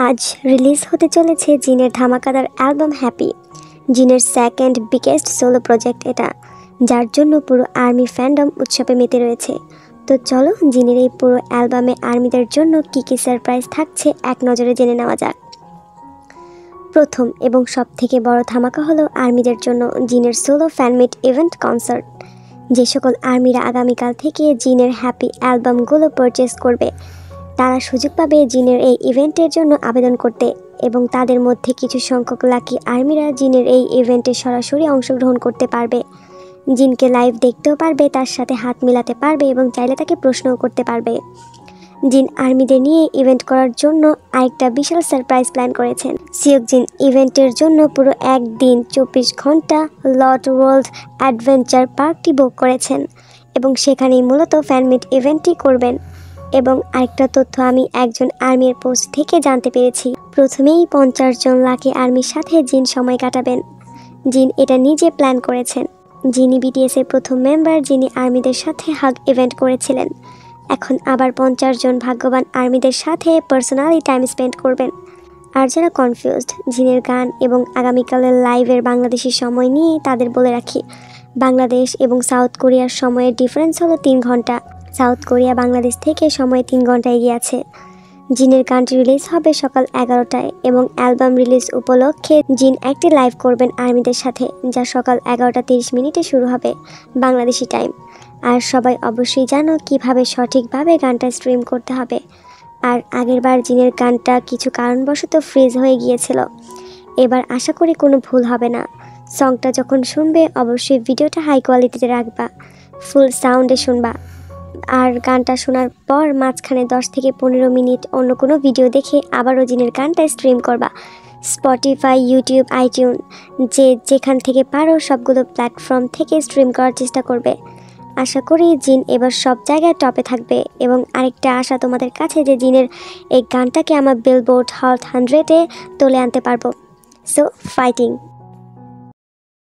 আজ রিলিজ হতে চলেছে জিনের ধামাকাদার অ্যালবাম হ্যাপি। জিনের সেকেন্ড বিগেস্ট সোলো প্রজেক্ট এটা, যার জন্য পুরো আর্মি ফ্যান্ডম উৎসবে মেতে রয়েছে। তো চলো জিনের এই পুরো অ্যালবামে আর্মিদের জন্য কী কী সারপ্রাইজ থাকছে এক নজরে জেনে নেওয়া যাক। প্রথম এবং সবথেকে বড় ধামাকা হলো আর্মিদের জন্য জিনের সোলো ফ্যানমিট ইভেন্ট কনসার্ট। যে সকল আর্মিরা আগামীকাল থেকে জিনের হ্যাপি অ্যালবামগুলো পারচেস করবে তারা সুযোগ পাবে জিনের এই ইভেন্টের জন্য আবেদন করতে, এবং তাদের মধ্যে কিছু সংখ্যক লাকি আর্মিরা জিনের এই ইভেন্টে সরাসরি অংশগ্রহণ করতে পারবে। জিনকে লাইভ দেখতেও পারবে, তার সাথে হাত মিলাতে পারবে এবং চাইলে তাকে প্রশ্নও করতে পারবে। জিন আর্মিদের নিয়ে ইভেন্ট করার জন্য আরেকটা বিশাল সারপ্রাইজ প্ল্যান করেছেন। সিওক জিন ইভেন্টের জন্য পুরো একদিন 24 ঘন্টা লট ওয়ার্ল্ড অ্যাডভেঞ্চার পার্কটি বুক করেছেন এবং সেখানেই মূলত ফ্যানমিট ইভেন্টটি করবেন। এবং আরেকটা তথ্য আমি একজন আর্মির পোস্ট থেকে জানতে পেরেছি। প্রথমেই 50 জন লাকি আর্মির সাথে জিন সময় কাটাবেন। জিন এটা নিজে প্ল্যান করেছেন। যিনি বিটিএসের প্রথম মেম্বার, যিনি আর্মিদের সাথে হাগ ইভেন্ট করেছিলেন, এখন আবার 50 জন ভাগ্যবান আর্মিদের সাথে পার্সোনালি টাইম স্পেন্ড করবেন। আর যারা কনফিউজড জিনের গান এবং আগামীকালের লাইভের বাংলাদেশি সময় নিয়ে, তাদের বলে রাখি, বাংলাদেশ এবং সাউথ কোরিয়ার সময়ের ডিফারেন্স হলো 3 ঘন্টা। সাউথ কোরিয়া বাংলাদেশ থেকে সময় 3 ঘন্টা এগিয়ে আছে। জিনের গানটি রিলিজ হবে সকাল 11টায় এবং অ্যালবাম রিলিজ উপলক্ষে জিন একটি লাইভ করবেন আর্মিদের সাথে, যা সকাল 11:30 শুরু হবে বাংলাদেশি টাইম। আর সবাই অবশ্যই জানো কিভাবে সঠিকভাবে গানটা স্ট্রিম করতে হবে। আর আগেরবার জিনের গানটা কিছু কারণবশত ফ্রিজ হয়ে গিয়েছিল, এবার আশা করি কোনো ভুল হবে না। সংটা যখন শুনবে অবশ্যই ভিডিওটা হাই কোয়ালিটিতে রাখবা, ফুল সাউন্ডে শুনবা। আর গানটা শোনার পর মাঝখানে 10 থেকে 15 মিনিট অন্য কোনো ভিডিও দেখে আবারও জিনের গানটা স্ট্রিম করবা। স্পটিফাই, ইউটিউব, আইটিউন, যেখান থেকে পারো সবগুলো প্ল্যাটফর্ম থেকে স্ট্রিম করার চেষ্টা করবে। আশা করি জিন এবার সব জায়গায় টপে থাকবে। এবং আরেকটা আশা তোমাদের কাছে যে জিনের এই গানটাকে আমার বিলবোর্ড হট 100-এ তুলে আনতে পারবো। So fighting.